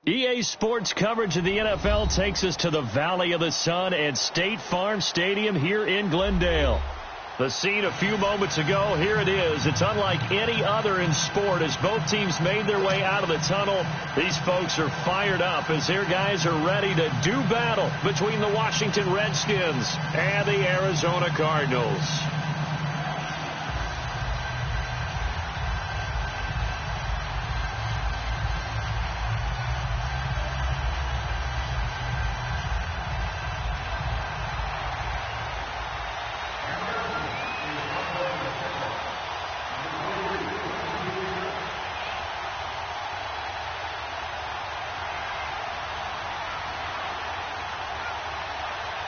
EA Sports coverage of the NFL takes us to the Valley of the Sun at State Farm Stadium here in Glendale. The scene a few moments ago, here it is. It's unlike any other in sport as both teams made their way out of the tunnel. These folks are fired up as their guys are ready to do battle between the Washington Redskins and the Arizona Cardinals.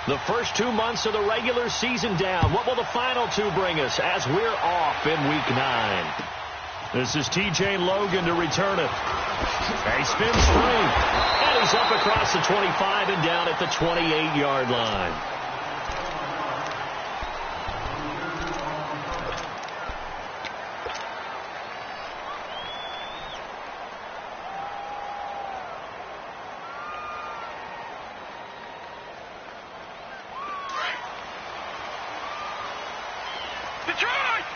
The first 2 months of the regular season down. What will the final two bring us as we're off in Week 9? This is T.J. Logan to return it. A spin screen. And he's up across the 25 and down at the 28-yard line.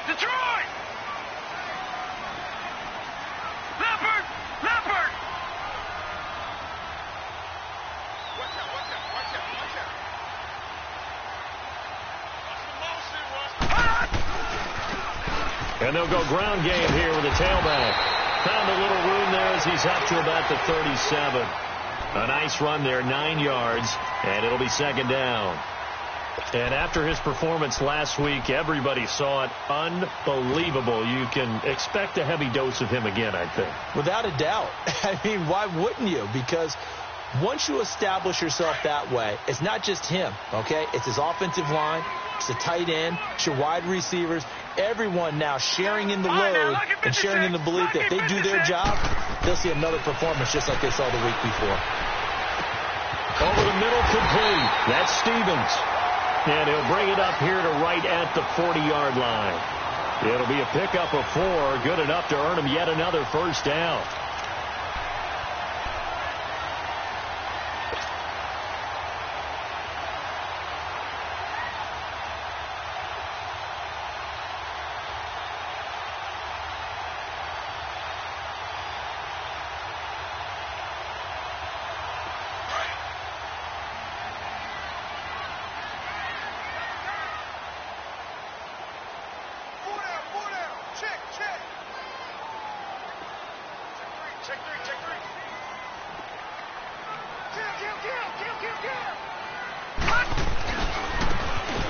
Detroit! Leopard! Watch out. And they'll go ground game here with the tailback. Found a little room there as he's up to about the 37. A nice run there, 9 yards, and it'll be second down. And after his performance last week, everybody saw it. Unbelievable. You can expect a heavy dose of him again, I think. Without a doubt. I mean, why wouldn't you? Because once you establish yourself that way, it's not just him, okay? It's his offensive line. It's the tight end. It's your wide receivers. Everyone now sharing in the load and sharing in the belief that if they do their job, they'll see another performance just like they saw the week before. Over the middle, complete. That's Stevens. And he'll bring it up here to right at the 40-yard line. It'll be a pickup of 4, good enough to earn him yet another first down.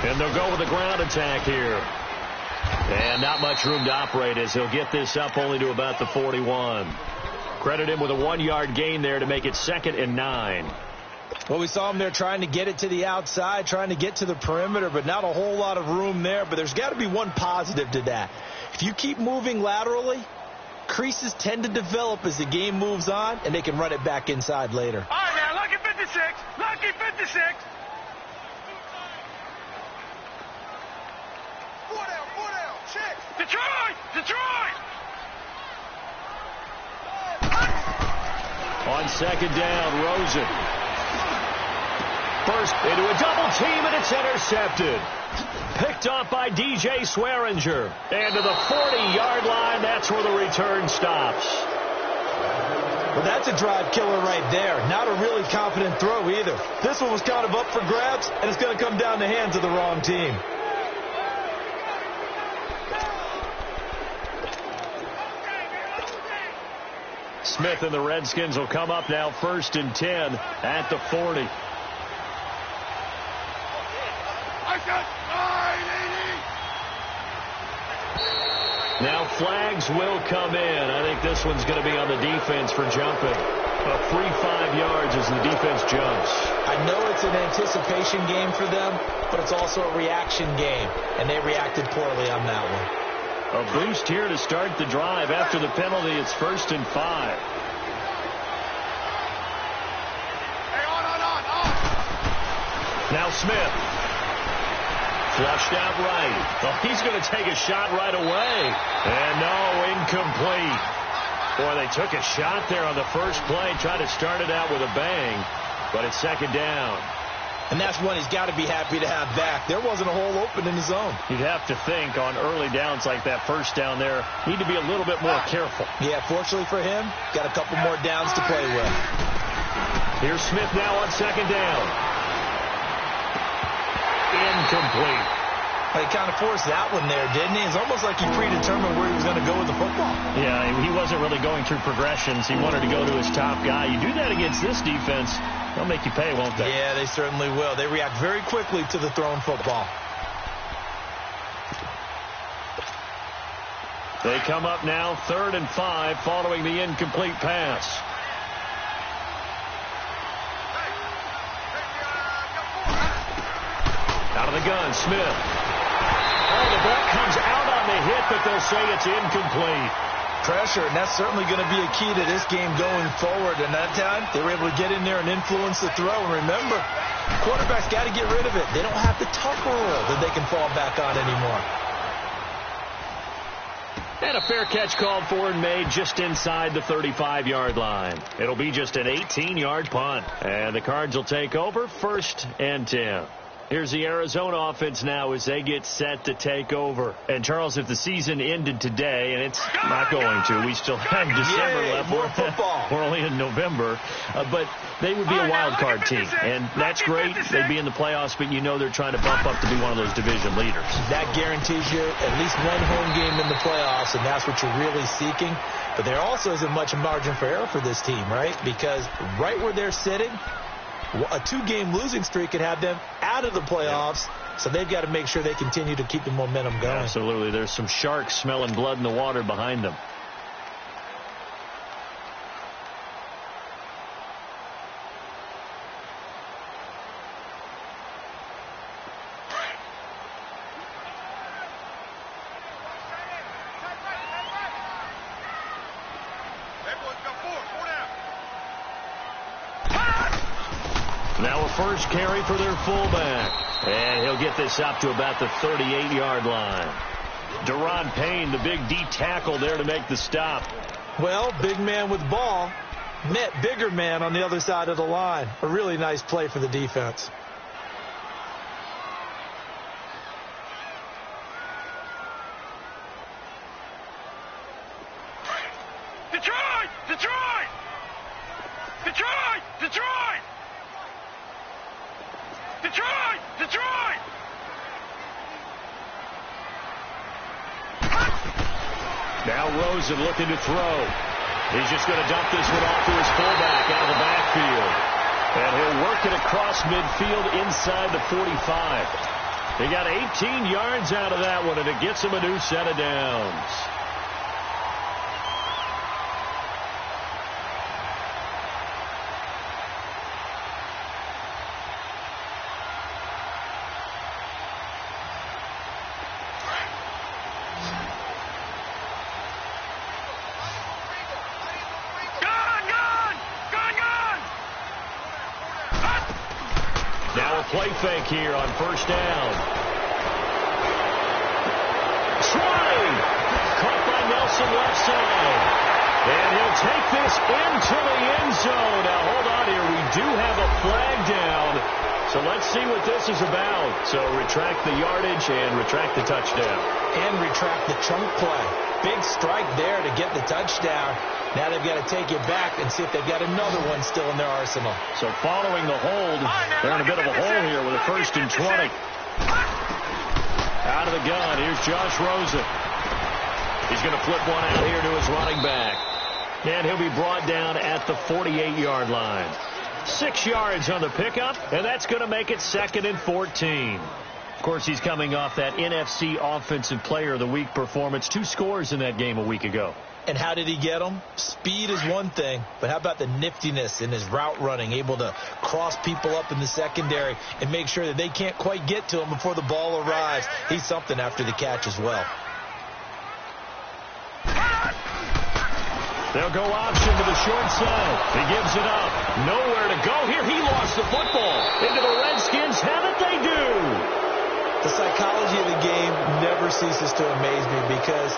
And they'll go with a ground attack here. And not much room to operate as he'll get this up only to about the 41. Credit him with a 1-yard gain there to make it 2nd and 9. Well, we saw him there trying to get it to the outside, trying to get to the perimeter, but not a whole lot of room there. But there's got to be one positive to that. If you keep moving laterally, creases tend to develop as the game moves on, and they can run it back inside later. All right, now, lucky 56. Lucky 56. Four down. Check. Detroit. On second down, Rosen. First into a double team, and it's intercepted. Picked off by DJ Swearinger. And to the 40-yard line, that's where the return stops. Well, that's a drive killer right there. Not a really confident throw either. This one was kind of up for grabs, and it's going to come down the hands of the wrong team. Smith and the Redskins will come up now 1st and 10 at the 40. Now flags will come in. I think this one's going to be on the defense for jumping. A free 5 yards as the defense jumps. I know it's an anticipation game for them, but it's also a reaction game, and they reacted poorly on that one. A boost here to start the drive. After the penalty, it's 1st and 5. Now Smith. Flushed out right. Well, he's going to take a shot right away. And no, incomplete. Boy, they took a shot there on the first play, tried to start it out with a bang, but it's second down. And that's one he's got to be happy to have back. There wasn't a hole open in the zone. You'd have to think on early downs like that first down there, need to be a little bit more careful. Yeah, fortunately for him, got a couple more downs to play with. Here's Smith now on second down. Incomplete. He kind of forced that one there, didn't he? It's almost like he predetermined where he was going to go with the football. Yeah, he wasn't really going through progressions. He wanted to go to his top guy. You do that against this defense, they'll make you pay, won't they? Yeah, they certainly will. They react very quickly to the thrown football. They come up now 3rd and 5 following the incomplete pass. Out of the gun, Smith. Oh, the ball comes out on the hit, but they'll say it's incomplete. Pressure, and that's certainly going to be a key to this game going forward. And that time, they were able to get in there and influence the throw. And remember, quarterbacks got to get rid of it. They don't have the tuck rule that they can fall back on anymore. And a fair catch called for and made just inside the 35-yard line. It'll be just an 18-yard punt. And the Cards will take over 1st and 10. Here's the Arizona offense now as they get set to take over. And, Charles, if the season ended today, and it's not going to, we still have December left. More football. We're only in November. But they would be a wild card team. And that's great. They'd be in the playoffs, but you know they're trying to bump up to be one of those division leaders. That guarantees you at least one home game in the playoffs, and that's what you're really seeking. But there also isn't much margin for error for this team, right? Because right where they're sitting, a 2-game losing streak could have them out of the playoffs, so they've got to make sure they continue to keep the momentum going. Absolutely. There's some sharks smelling blood in the water behind them. Now a first carry for their fullback. And he'll get this up to about the 38-yard line. Deron Payne, the big D tackle there to make the stop. Well, big man with ball met bigger man on the other side of the line. A really nice play for the defense. Detroit! Detroit! Detroit! Detroit! Detroit! Detroit! Now Rosen looking to throw. He's just going to dump this one off to his fullback out of the backfield. And he'll work it across midfield inside the 45. He got 18 yards out of that one, and it gets him a new set of downs. Play fake here on first down. Trying. Caught by Nelson left side. And he'll take this into the end zone. Now, hold on here. We do have a flag down. So let's see what this is about. So retract the yardage and retract the touchdown. And retract the chunk play. Big strike there to get the touchdown. Now they've got to take it back and see if they've got another one still in their arsenal. So following the hold, they're in a bit of a hole here with a 1st and 20. Out of the gun, here's Josh Rosen. He's going to flip one out here to his running back. And he'll be brought down at the 48-yard line. 6 yards on the pickup, and that's going to make it 2nd and 14. Of course, he's coming off that NFC Offensive Player of the Week performance. 2 scores in that game a week ago. And how did he get them? Speed is one thing, but how about the niftiness in his route running, able to cross people up in the secondary and make sure that they can't quite get to him before the ball arrives. He's something after the catch as well. They'll go option to the short side. He gives it up. Nowhere to go here. He lost the football. Into the Redskins. Haven't they do? The psychology of the game never ceases to amaze me because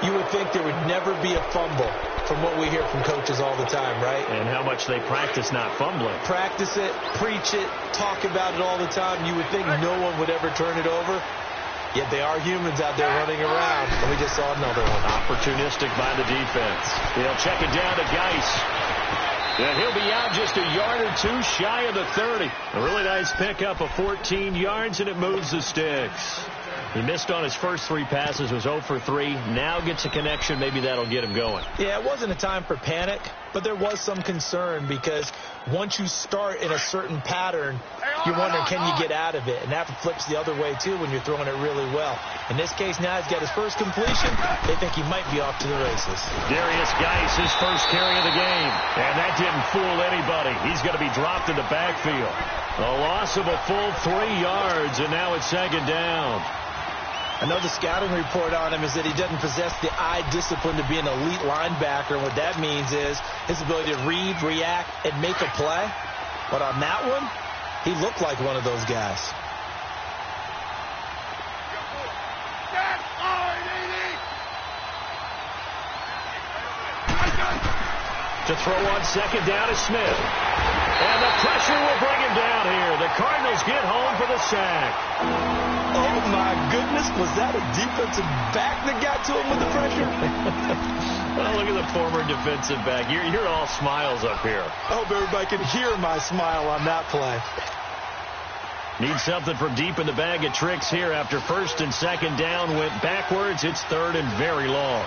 you would think there would never be a fumble from what we hear from coaches all the time, right? And how much they practice not fumbling. Practice it, preach it, talk about it all the time. You would think no one would ever turn it over. Yet they are humans out there running around. And we just saw another one. Opportunistic by the defense. They'll check it down to Geis. And he'll be out just a yard or two shy of the 30. A really nice pickup of 14 yards, and it moves the sticks. He missed on his first 3 passes, was 0 for 3. Now gets a connection. Maybe that'll get him going. Yeah, it wasn't a time for panic, but there was some concern because once you start in a certain pattern, you're wondering, can you get out of it? And that flips the other way, too, when you're throwing it really well. In this case, now he's got his first completion. They think he might be off to the races. Darius Geis, his first carry of the game. And that didn't fool anybody. He's going to be dropped in the backfield. A loss of a full 3 yards, and now it's second down. I know the scouting report on him is that he doesn't possess the eye discipline to be an elite linebacker. And what that means is his ability to read, react, and make a play. But on that one, he looked like one of those guys. To throw on second down is Smith. And the pressure will bring him down here. The Cardinals get home for the sack. Oh, my goodness. Was that a defensive back that got to him with the pressure? Well, look at the former defensive back. You're all smiles up here. I hope everybody can hear my smile on that play. Need something from deep in the bag of tricks here after first and second down went backwards. It's third and very long.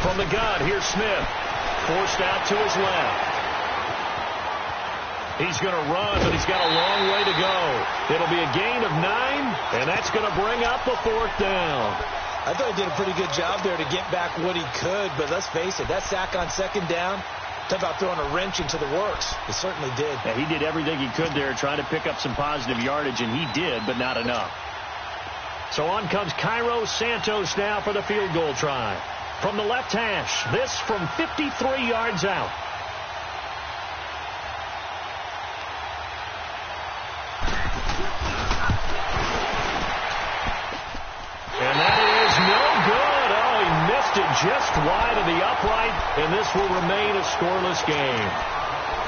From the gun, here's Smith. Forced out to his left. He's going to run, but he's got a long way to go. It'll be a gain of 9, and that's going to bring up the 4th down. I thought he did a pretty good job there to get back what he could, but let's face it, that sack on second down, talk about throwing a wrench into the works. He certainly did. Yeah, he did everything he could there, trying to pick up some positive yardage, and he did, but not enough. So on comes Cairo Santos now for the field goal try. From the left hash, this from 53 yards out. And that is no good. Oh, he missed it just wide of the upright, and this will remain a scoreless game.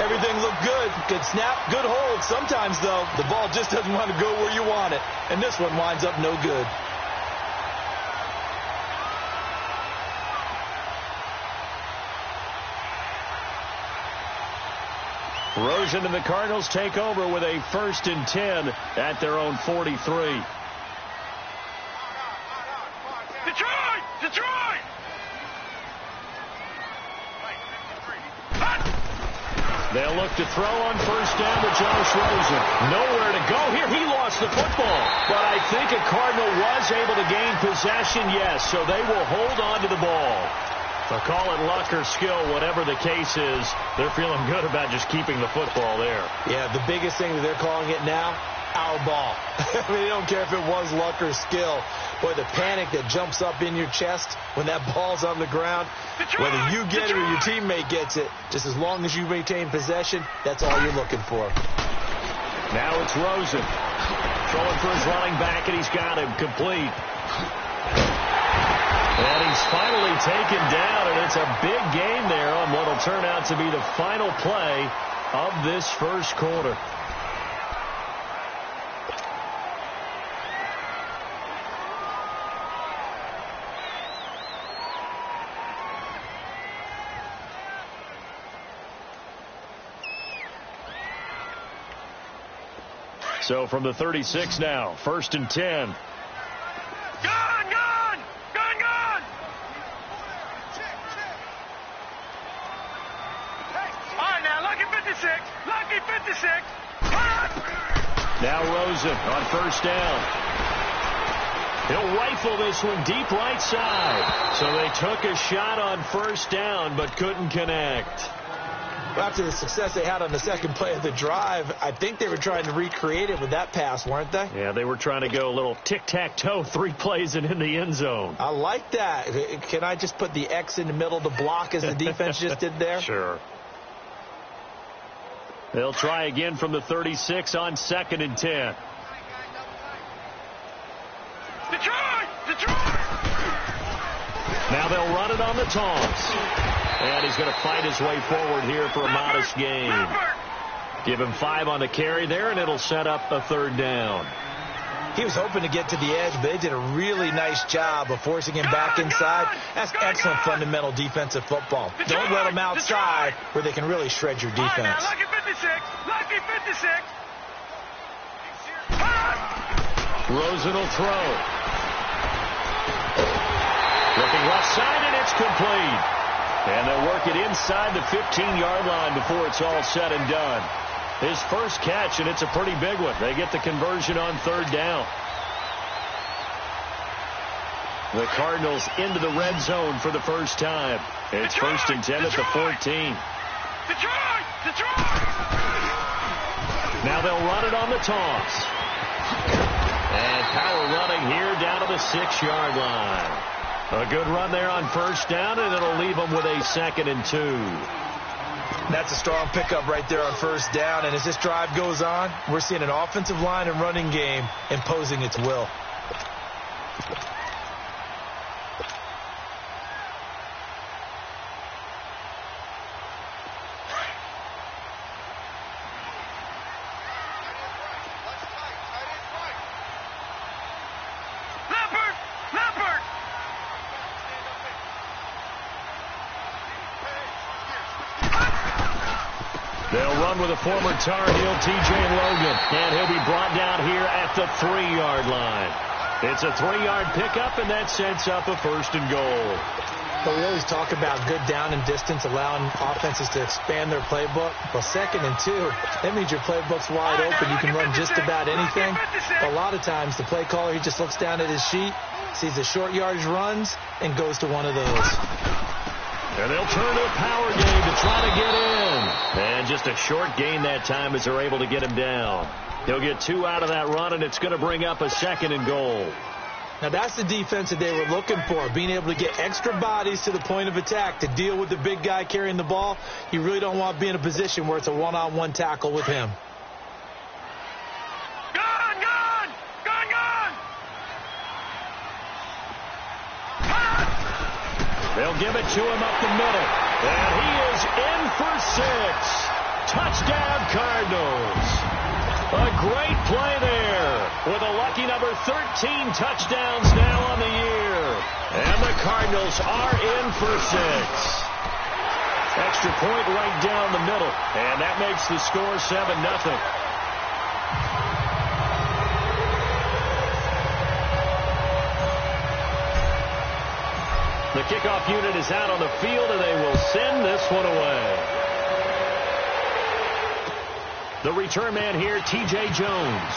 Everything looked good. Good snap, good hold. Sometimes, though, the ball just doesn't want to go where you want it, and this one winds up no good. Rosen and the Cardinals take over with a 1st and 10 at their own 43. Detroit! Detroit! They'll look to throw on first down to Josh Rosen. Nowhere to go here. He lost the football. But I think a Cardinal was able to gain possession, yes, so they will hold on to the ball. So call it luck or skill, whatever the case is, they're feeling good about just keeping the football there. Yeah, the biggest thing that they're calling it now, our ball. I mean, they don't care if it was luck or skill. Boy, the panic that jumps up in your chest when that ball's on the ground, whether you get it or your teammate gets it, just as long as you maintain possession, that's all you're looking for. Now it's Rosen. Throwing for his running back, and he's got him complete. And he's finally taken down, and it's a big gain there on what will turn out to be the final play of this first quarter. So from the 36 now, 1st and 10. Now Rosen on first down. He'll rifle this one deep right side. So they took a shot on first down but couldn't connect. After the success they had on the second play of the drive, I think they were trying to recreate it with that pass, weren't they? Yeah, they were trying to go a little tic-tac-toe, 3 plays and in the end zone. I like that. Can I just put the X in the middle to block as the defense just did there? Sure. They'll try again from the 36 on 2nd and 10. Now they'll run it on the toss. And he's going to fight his way forward here for a modest gain. Give him 5 on the carry there, and it'll set up a 3rd down. He was hoping to get to the edge, but they did a really nice job of forcing him back inside. That's excellent fundamental defensive football. Don't let them outside where they can really shred your defense. Lucky 56. Lucky 56. Rosen will throw. Looking left side, and it's complete. And they'll work it inside the 15-yard line before it's all said and done. His first catch, and it's a pretty big one. They get the conversion on 3rd down. The Cardinals into the red zone for the first time. It's 1st and 10 at the 14. Now they'll run it on the toss. And power running here down to the 6-yard line. A good run there on 1st down, and it'll leave them with a 2nd and 2. That's a strong pickup right there on 1st down. And as this drive goes on, we're seeing an offensive line and running game imposing its will. They'll run with a former Tar Heel, T.J. Logan, and he'll be brought down here at the 3-yard line. It's a 3-yard pickup, and that sets up a 1st and goal. But we always talk about good down and distance, allowing offenses to expand their playbook. Well, 2nd and 2, that means your playbook's wide open. You can run just about anything. But a lot of times, the play caller, he just looks down at his sheet, sees the short yardage runs, and goes to one of those. And they'll turn to a power game to try to get in. And just a short gain that time as they're able to get him down. He'll get 2 out of that run, and it's going to bring up a 2nd and goal. Now, that's the defense that they were looking for, being able to get extra bodies to the point of attack to deal with the big guy carrying the ball. You really don't want to be in a position where it's a one-on-one tackle with him. They'll give it to him up the middle. And he is in for 6. Touchdown, Cardinals. A great play there with a lucky number 13 touchdowns now on the year. And the Cardinals are in for 6. Extra point right down the middle. And that makes the score 7-0. The kickoff unit is out on the field, and they will send this one away. The return man here, T.J. Jones.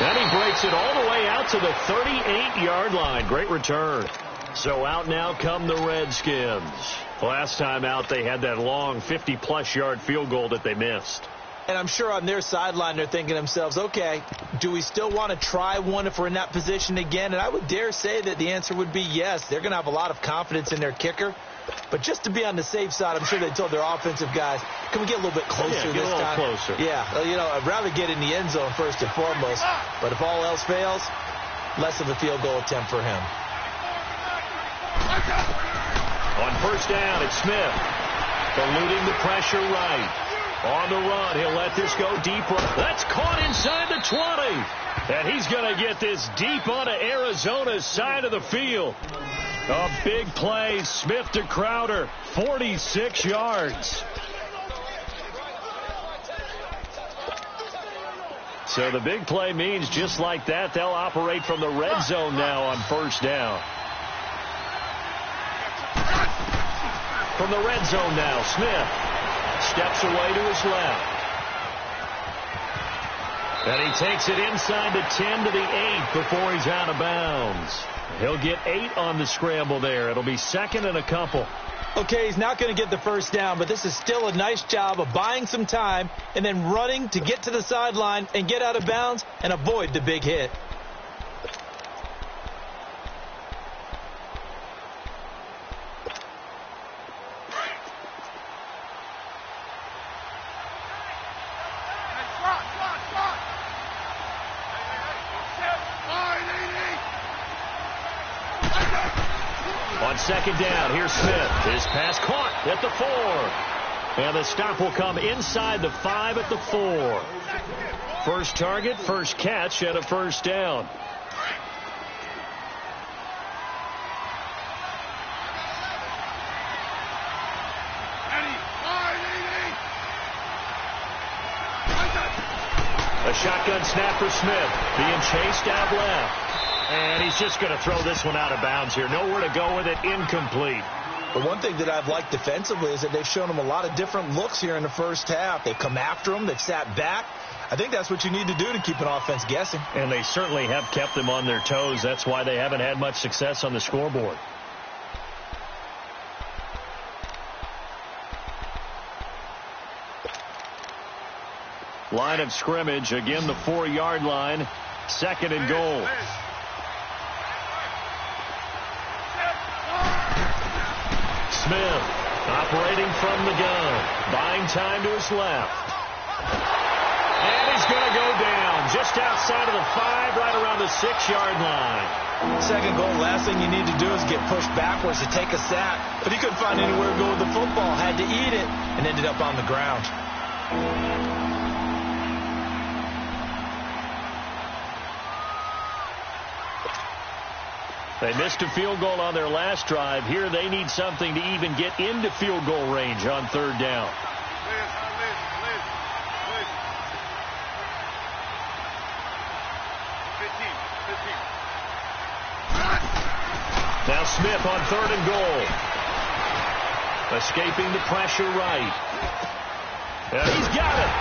And he breaks it all the way out to the 38-yard line. Great return. So out now come the Redskins. Last time out, they had that long 50-plus yard field goal that they missed. And I'm sure on their sideline they're thinking to themselves, okay, do we still want to try one if we're in that position again? And I would dare say that the answer would be yes. They're going to have a lot of confidence in their kicker. But just to be on the safe side, I'm sure they told their offensive guys, can we get a little bit closer this time? Closer. Yeah, you know, I'd rather get in the end zone first and foremost. But if all else fails, less of a field goal attempt for him. On 1st down, it's Smith. Eluding the pressure right. On the run, he'll let this go deep. That's caught inside the 20. And he's going to get this deep onto Arizona's side of the field. A big play, Smith to Crowder, 46 yards. So the big play means just like that, they'll operate from the red zone now on 1st down. From the red zone now, Smith steps away to his left. And he takes it inside the 10 to the 8 before he's out of bounds. He'll get 8 on the scramble there. It'll be 2nd and a couple. Okay, he's not going to get the 1st down, but this is still a nice job of buying some time and then running to get to the sideline and get out of bounds and avoid the big hit. On second down, here's Smith. His pass caught at the 4. And the stop will come inside the 5 at the 4. First target, first catch, and a first down. A shotgun snap for Smith, being chased out left. And he's just going to throw this one out of bounds here. Nowhere to go with it, incomplete. But one thing that I've liked defensively is that they've shown him a lot of different looks here in the first half. They've come after him, they've sat back. I think that's what you need to do to keep an offense guessing. And they certainly have kept them on their toes. That's why they haven't had much success on the scoreboard. Line of scrimmage, again the 4-yard line. Second and goal. Smith operating from the gun. Buying time to his left. And he's going to go down just outside of the 5, right around the 6-yard line. Second goal, last thing you need to do is get pushed backwards to take a sack. But he couldn't find anywhere to go with the football. Had to eat it and ended up on the ground. They missed a field goal on their last drive. Here they need something to even get into field goal range on third down. Now Smith on third and goal. Escaping the pressure right. And he's got it.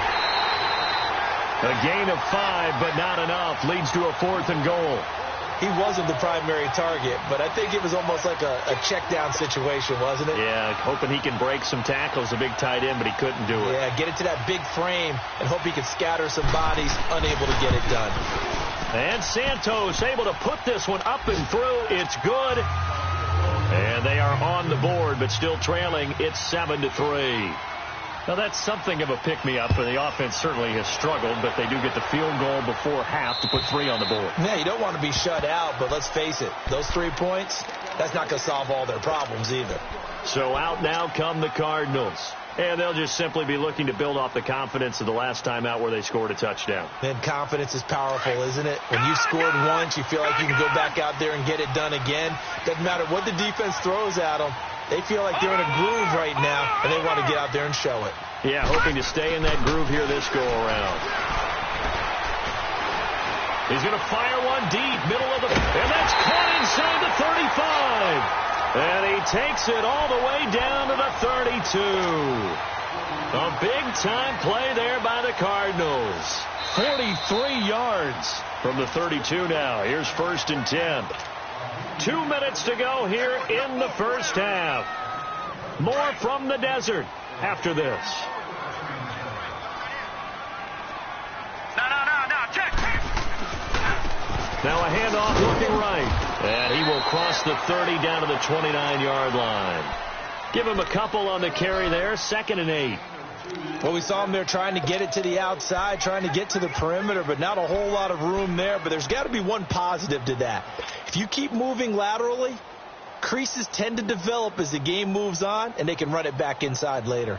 A gain of 5, but not enough. Leads to a 4th and goal. He wasn't the primary target, but I think it was almost like a check down situation, wasn't it? Yeah, hoping he can break some tackles, a big tight end, but he couldn't do it. Yeah, get it to that big frame and hope he can scatter some bodies, unable to get it done. And Santos able to put this one up and through. It's good. And they are on the board, but still trailing. It's 7-3. Now, that's something of a pick-me-up, and the offense certainly has struggled, but they do get the field goal before half to put 3 on the board. Yeah, you don't want to be shut out, but let's face it, those 3 points, that's not going to solve all their problems either. So out now come the Cardinals. And they'll just simply be looking to build off the confidence of the last time out where they scored a touchdown. And confidence is powerful, isn't it? When you've scored once, you feel like you can go back out there and get it done again. Doesn't matter what the defense throws at them. They feel like they're in a groove right now, and they want to get out there and show it. Yeah, hoping to stay in that groove here this go-around. He's going to fire one deep, middle of the... And that's caught inside the 35. And he takes it all the way down to the 32. A big-time play there by the Cardinals. 43 yards from the 32 now. Here's 1st and 10. 2 minutes to go here in the first half. More from the desert after this. No, check. Now a handoff looking right. And he will cross the 30 down to the 29-yard line. Give him a couple on the carry there. 2nd and 8. Well, we saw him there trying to get it to the outside, trying to get to the perimeter, but not a whole lot of room there. But there's got to be one positive to that. If you keep moving laterally, creases tend to develop as the game moves on, and they can run it back inside later.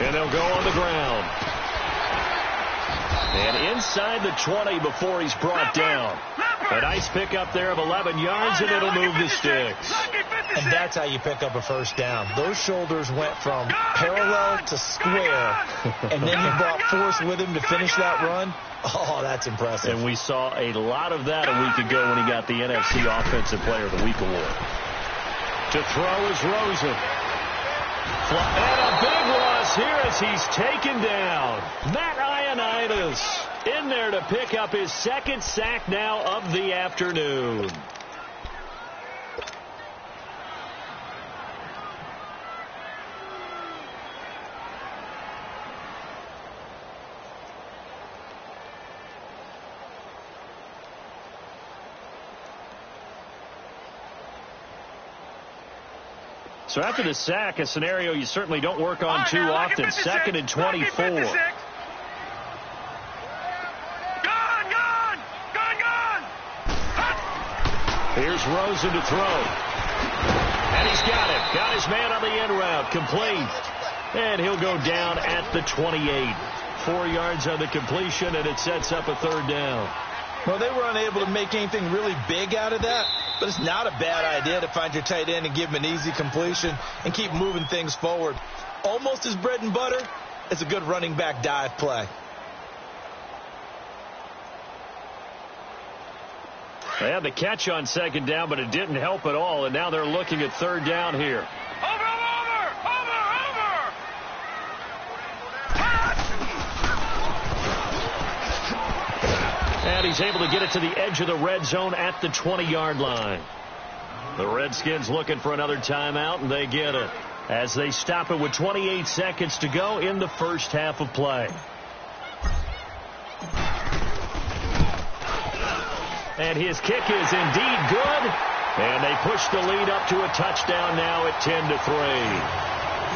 And they'll go on the ground. And inside the 20 before he's brought down. A nice pickup there of 11 yards, and it'll move the sticks. And that's how you pick up a first down. Those shoulders went from parallel to square, and then he brought force with him to finish that run. Oh, that's impressive. And we saw a lot of that a week ago when he got the NFC Offensive Player of the Week award. To throw is Rosen. And a big loss here as he's taken down. Matt Ioannidis in there to pick up his 2nd sack now of the afternoon. So after the sack, a scenario you certainly don't work on too often. 2nd and 24. Gone. Here's Rosen to throw. And he's got it. Got his man on the end route. Complete. And he'll go down at the 28. 4 yards on the completion, and it sets up a 3rd down. Well, they were unable to make anything really big out of that, but it's not a bad idea to find your tight end and give him an easy completion and keep moving things forward. Almost his bread and butter. It's a good running back dive play. They had the catch on 2nd down, but it didn't help at all, and now they're looking at 3rd down here. And he's able to get it to the edge of the red zone at the 20-yard line. The Redskins looking for another timeout, and they get it as they stop it with 28 seconds to go in the first half of play. And his kick is indeed good. And they push the lead up to a touchdown now at 10-3.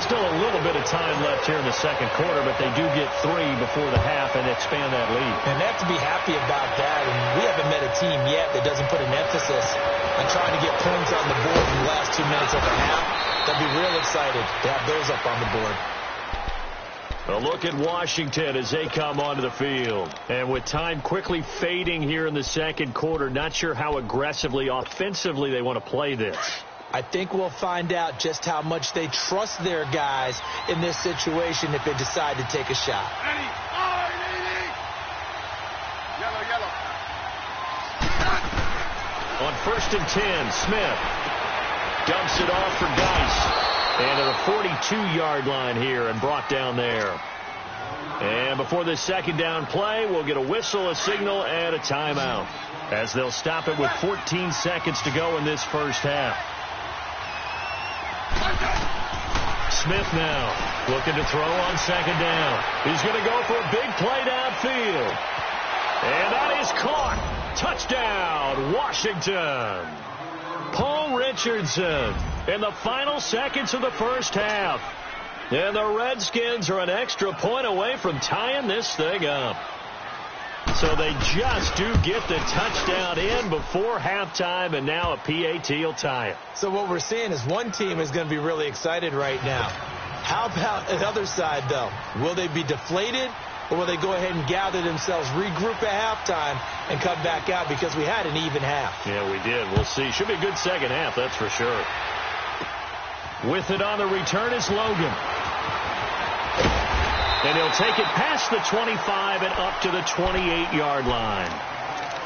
Still a little bit of time left here in the 2nd quarter, but they do get 3 before the half and expand that lead. And they have to be happy about that. And we haven't met a team yet that doesn't put an emphasis on trying to get points on the board in the last 2 minutes of the half. They'll be real excited to have those up on the board. A look at Washington as they come onto the field. And with time quickly fading here in the 2nd quarter, not sure how aggressively, offensively they want to play this. I think we'll find out just how much they trust their guys in this situation if they decide to take a shot. On 1st and 10, Smith dumps it off for Geis. And to the 42-yard line here and brought down there. And before this 2nd down play, we'll get a whistle, a signal, and a timeout as they'll stop it with 14 seconds to go in this first half. Smith now looking to throw on 2nd down. He's going to go for a big play downfield. And that is caught. Touchdown, Washington. Paul Richardson in the final seconds of the first half. And the Redskins are an extra point away from tying this thing up. So they just do get the touchdown in before halftime, and now a PAT will tie it. So what we're seeing is one team is going to be really excited right now. How about the other side, though? Will they be deflated, or will they go ahead and gather themselves, regroup at halftime, and come back out because we had an even half? Yeah, we did. We'll see. Should be a good 2nd half, that's for sure. With it on the return is Logan. And he'll take it past the 25 and up to the 28-yard line.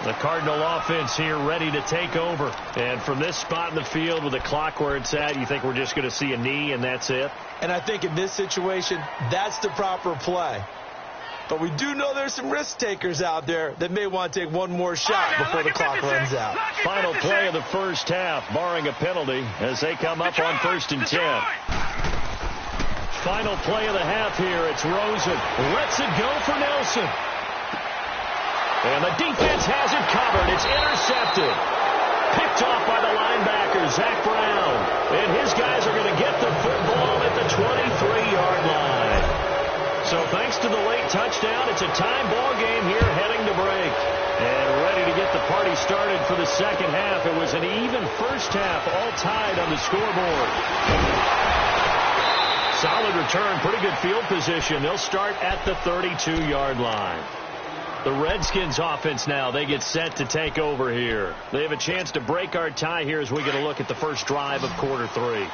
The Cardinal offense here ready to take over. And from this spot in the field with the clock where it's at, you think we're just going to see a knee and that's it? And I think in this situation, that's the proper play. But we do know there's some risk takers out there that may want to take one more shot before the clock runs out. Final play of the first half, barring a penalty, as they come up on 1st and 10. Final play of the half here. It's Rosen. Lets it go for Nelson. And the defense has it covered. It's intercepted. Picked off by the linebacker, Zach Brown. And his guys are going to get the football at the 23-yard line. So thanks to the late touchdown, it's a time ball game here heading to break. And ready to get the party started for the 2nd half. It was an even first half, all tied on the scoreboard. Solid return, pretty good field position. They'll start at the 32-yard line. The Redskins offense now, they get set to take over here. They have a chance to break our tie here as we get a look at the first drive of quarter 3.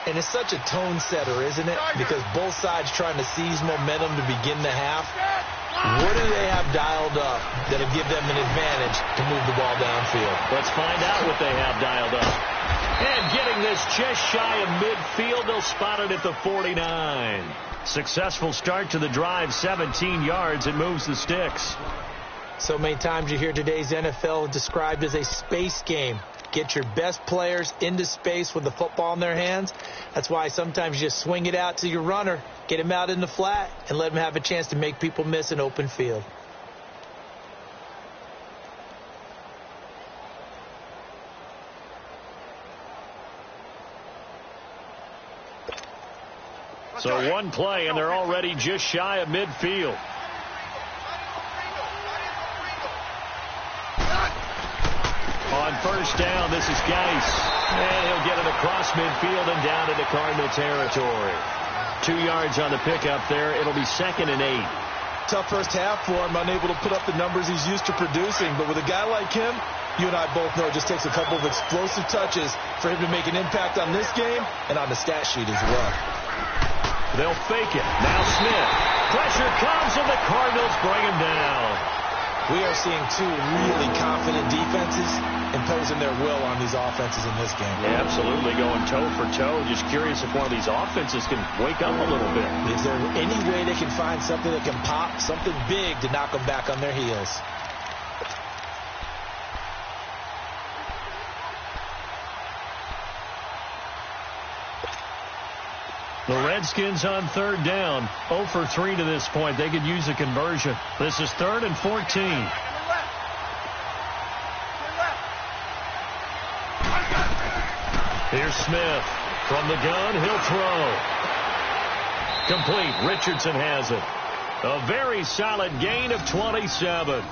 And it's such a tone setter, isn't it? Because both sides trying to seize momentum to begin the half. What do they have dialed up that'll give them an advantage to move the ball downfield? Let's find out what they have dialed up. And getting this just shy of midfield, they'll spot it at the 49. Successful start to the drive, 17 yards. It moves the sticks. So many times you hear today's NFL described as a space game. Get your best players into space with the football in their hands. That's why sometimes you just swing it out to your runner, get him out in the flat, and let him have a chance to make people miss an open field. So one play, and they're already just shy of midfield. On first down, this is Geis. And he'll get it across midfield and down into Cardinal territory. 2 yards on the pickup there. It'll be 2nd and 8. Tough first half for him, unable to put up the numbers he's used to producing. But with a guy like him, you and I both know it just takes a couple of explosive touches for him to make an impact on this game and on the stat sheet as well. They'll fake it. Now Smith. Pressure comes, and the Cardinals bring him down. We are seeing two really confident defenses imposing their will on these offenses in this game. Yeah, absolutely, going toe for toe. Just curious if one of these offenses can wake up a little bit. Is there any way they can find something that can pop, something big to knock them back on their heels? The Redskins on third down, 0 for 3 to this point. They could use a conversion. This is 3rd and 14. Here's Smith. From the gun, he'll throw. Complete. Richardson has it. A very solid gain of 27.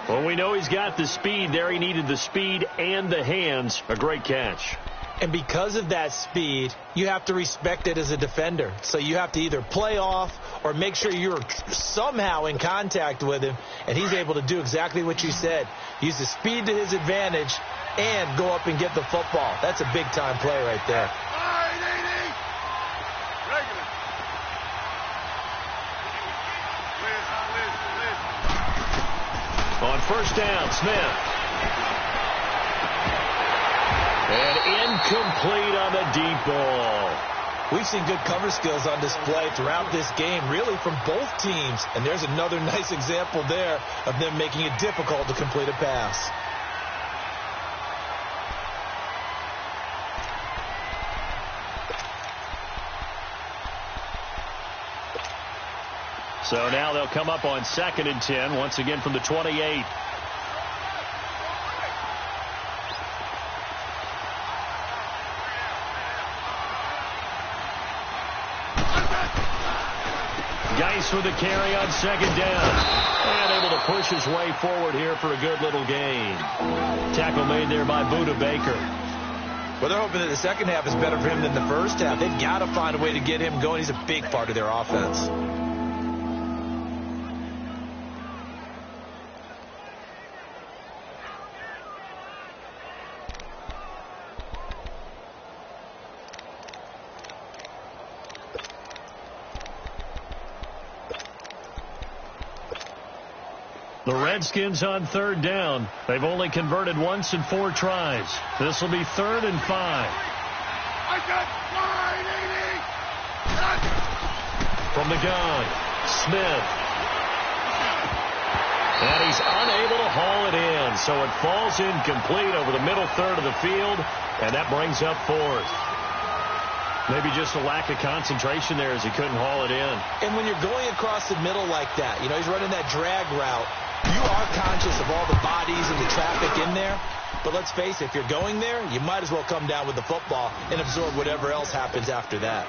Well, we know he's got the speed there. He needed the speed and the hands. A great catch. And because of that speed, you have to respect it as a defender. So you have to either play off or make sure you're somehow in contact with him. And he's able to do exactly what you said. Use the speed to his advantage and go up and get the football. That's a big-time play right there. On first down, Smith. And incomplete on the deep ball. We've seen good cover skills on display throughout this game, really from both teams. And there's another nice example there of them making it difficult to complete a pass. So now they'll come up on 2nd and 10, once again from the 28. Geis with the carry on 2nd down. And able to push his way forward here for a good little gain. Tackle made there by Buda Baker. Well, they're hoping that the second half is better for him than the first half. They've got to find a way to get him going. He's a big part of their offense. The Redskins on third down. They've only converted once in 4 tries. This will be 3rd and 5. From the gun, Smith. And he's unable to haul it in, so it falls incomplete over the middle third of the field, and that brings up 4th. Maybe just a lack of concentration there as he couldn't haul it in. And when you're going across the middle like that, you know, he's running that drag route, you are conscious of all the bodies and the traffic in there. But let's face it, if you're going there, you might as well come down with the football and absorb whatever else happens after that.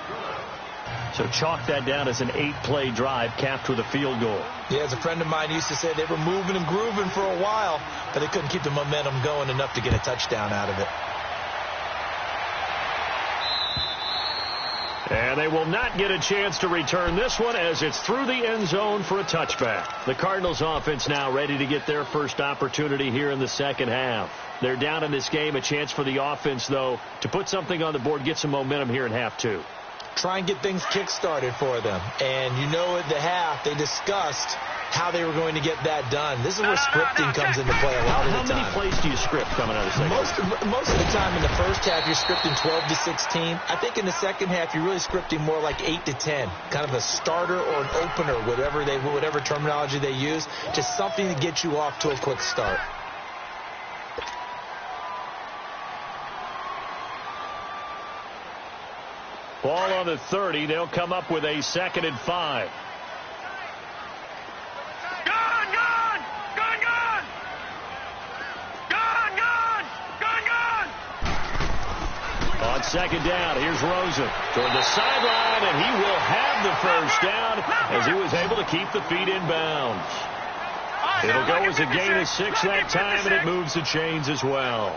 So chalk that down as an 8-play drive capped with a field goal. Yeah, as a friend of mine used to say, they were moving and grooving for a while, but they couldn't keep the momentum going enough to get a touchdown out of it. And they will not get a chance to return this one as it's through the end zone for a touchback. The Cardinals offense now ready to get their first opportunity here in the second half. They're down in this game. A chance for the offense, though, to put something on the board, get some momentum here in half 2. Try and get things kick-started for them. And you know at the half, they discussed how they were going to get that done. This is where scripting comes into play a lot of the time. How many plays do you script coming out of the second half? Most of the time in the first half, you're scripting 12 to 16. I think in the second half, you're really scripting more like 8 to 10. Kind of a starter or an opener, whatever terminology they use. Just something to get you off to a quick start. Ball on the 30. They'll come up with a 2nd and 5. On second down, here's Rosen toward the sideline, and he will have the first down as he was able to keep the feet in bounds. It'll go as a gain of 6 that time, and it moves the chains as well.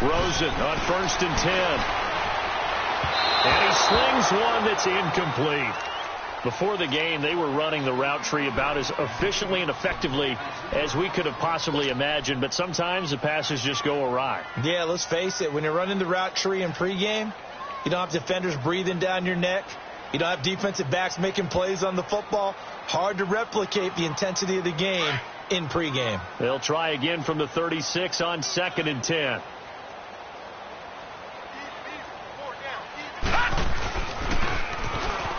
Rosen on 1st and 10. And he slings one that's incomplete. Before the game, they were running the route tree about as efficiently and effectively as we could have possibly imagined, but sometimes the passes just go awry. Yeah, let's face it. When you're running the route tree in pregame, you don't have defenders breathing down your neck. You don't have defensive backs making plays on the football. Hard to replicate the intensity of the game in pregame. They'll try again from the 36 on 2nd and 10.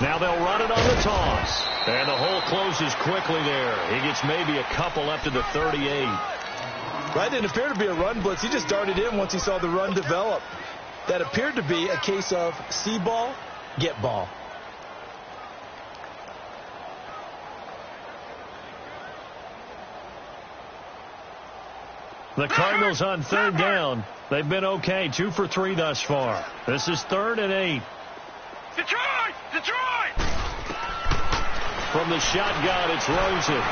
Now they'll run it on the toss. And the hole closes quickly there. He gets maybe a couple up to the 38. Right, didn't appear to be a run blitz. He just darted in once he saw the run develop. That appeared to be a case of see ball, get ball. The Cardinals on 3rd down. They've been okay. 2 for 3 thus far. This is 3rd and 8. Detroit! Detroit! From the shotgun, it's Rosen.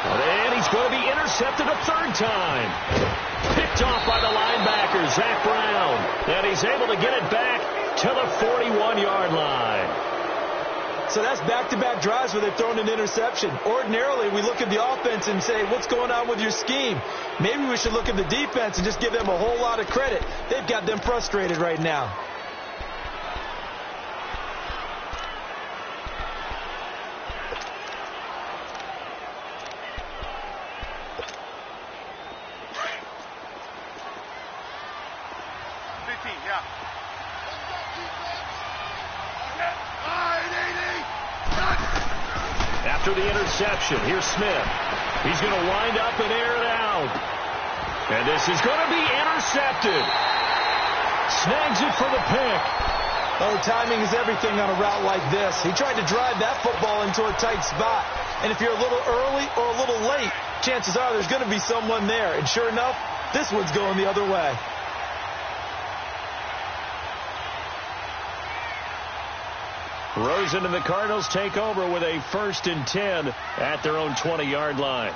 And he's going to be intercepted a 3rd time. Picked off by the linebacker, Zach Brown. And he's able to get it back to the 41-yard line. So that's back-to-back drives where they've thrown an interception. Ordinarily, we look at the offense and say, what's going on with your scheme? Maybe we should look at the defense and just give them a whole lot of credit. They've got them frustrated right now. After the interception, here's Smith. He's going to wind up and air it out. And this is going to be intercepted. Snags it for the pick. Oh, timing is everything on a route like this. He tried to drive that football into a tight spot. And if you're a little early or a little late, chances are there's going to be someone there. And sure enough, this one's going the other way. Rosen and the Cardinals take over with a 1st and 10 at their own 20-yard line.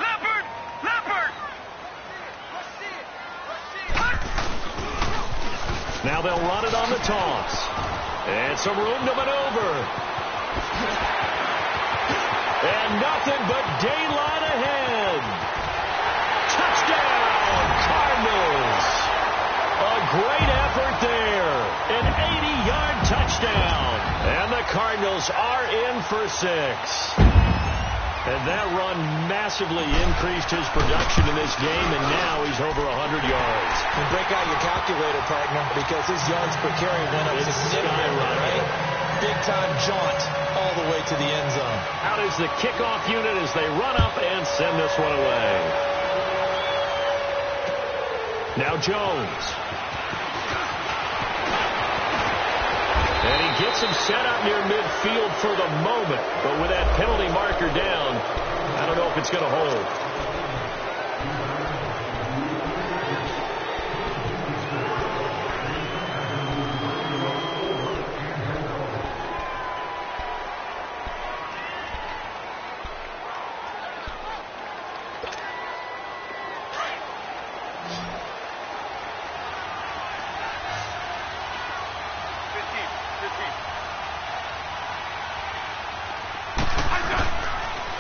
Leopard! Leopard! Now they'll run it on the toss. And some room to maneuver. And nothing but daylight ahead. Touchdown, Cardinals. A great effort there. An 80-yard touchdown. And the Cardinals are in for 6. And that run massively increased his production in this game, and now he's over 100 yards. And break out your calculator, partner, because his yards per carry went up significantly, right? Big-time jaunt all the way to the end zone. Out is the kickoff unit as they run up and send this one away. Now Jones. And he gets him set up near midfield for the moment. But with that penalty marker down, I don't know if it's going to hold.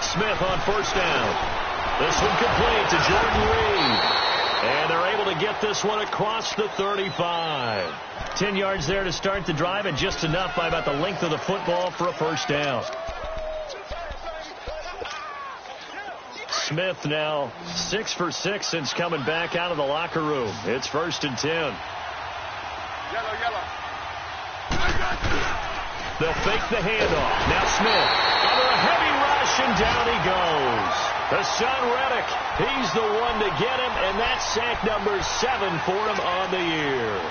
Smith on 1st down. This one complete to Jordan Reed. And they're able to get this one across the 35. 10 yards there to start the drive, and just enough by about the length of the football for a 1st down. Smith now 6 for 6 since coming back out of the locker room. It's 1st and 10. Yellow. They'll fake the handoff. Now Smith under a heavy rush, and down he goes. Hassan Reddick, he's the one to get him, and that's sack number 7 for him on the year.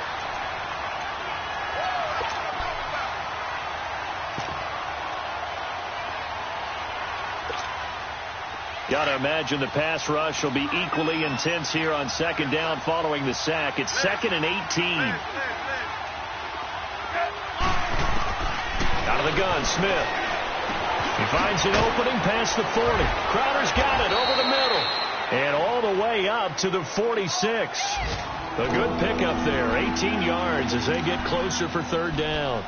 Got to imagine the pass rush will be equally intense here on second down following the sack. It's 2nd and 18. Out of the gun, Smith. He finds an opening past the 40. Crowder's got it over the middle. And all the way up to the 46. A good pickup there. 18 yards as they get closer for third down.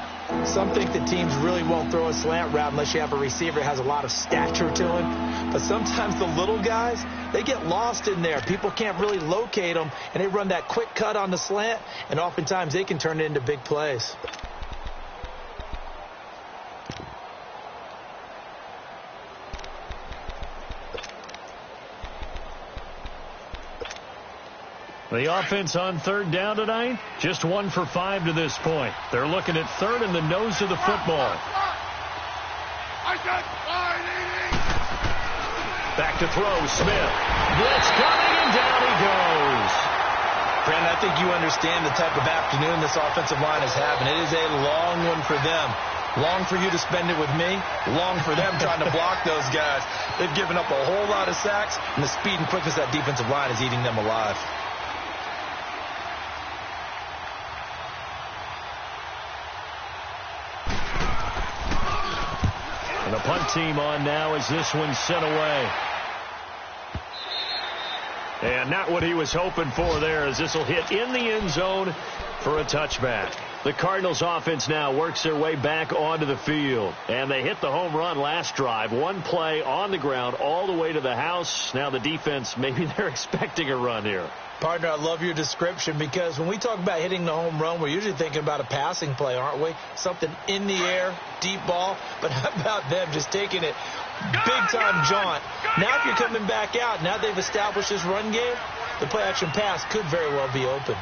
Some think that teams really won't throw a slant route unless you have a receiver that has a lot of stature to him. But sometimes the little guys, they get lost in there. People can't really locate them, and they run that quick cut on the slant, and oftentimes they can turn it into big plays. The offense on third down tonight, just 1 for 5 to this point. They're looking at third in the nose of the football. Back to throw, Smith. Blitz coming, and down he goes. Brandon, I think you understand the type of afternoon this offensive line is having. It is a long one for them. Long for you to spend it with me. Long for them trying to block those guys. They've given up a whole lot of sacks, and the speed and quickness of that defensive line is eating them alive. And the punt team on now as this one's sent away. And not what he was hoping for there, as this will hit in the end zone for a touchback. The Cardinals offense now works their way back onto the field. And they hit the home run last drive. One play on the ground all the way to the house. Now the defense, maybe they're expecting a run here. Partner, I love your description, because when we talk about hitting the home run, we're usually thinking about a passing play, aren't we? Something in the air, deep ball. But how about them just taking it big-time jaunt? Now if you're coming back out, now they've established this run game, the play-action pass could very well be open.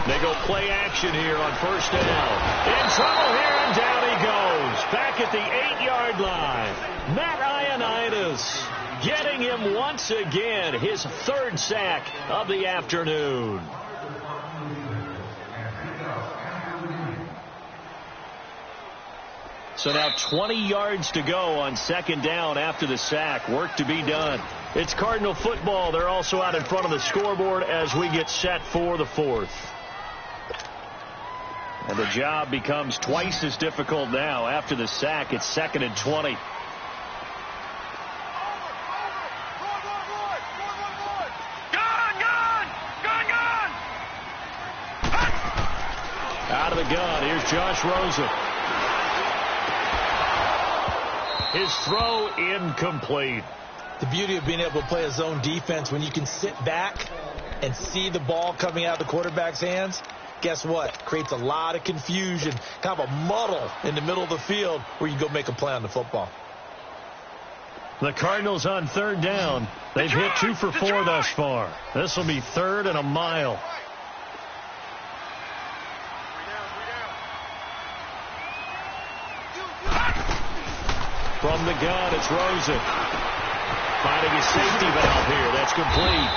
They go play action here on first down. In trouble here, and down he goes. Back at the 8-yard line. Matt Ioannidis getting him once again, his third sack of the afternoon. So now 20 yards to go on second down after the sack. Work to be done. It's Cardinal football. They're also out in front of the scoreboard as we get set for the fourth. And the job becomes twice as difficult now. After the sack, it's 2nd and 20. Out of the gun, here's Josh Rosen. His throw incomplete. The beauty of being able to play a zone defense, when you can sit back and see the ball coming out of the quarterback's hands, guess what? Creates a lot of confusion, kind of a muddle in the middle of the field where you go make a play on the football. The Cardinals on third down. They've hit 2 for 4 thus far. This will be 3rd and a mile. From the gun, it's Rosen. Finding his safety valve here. That's complete.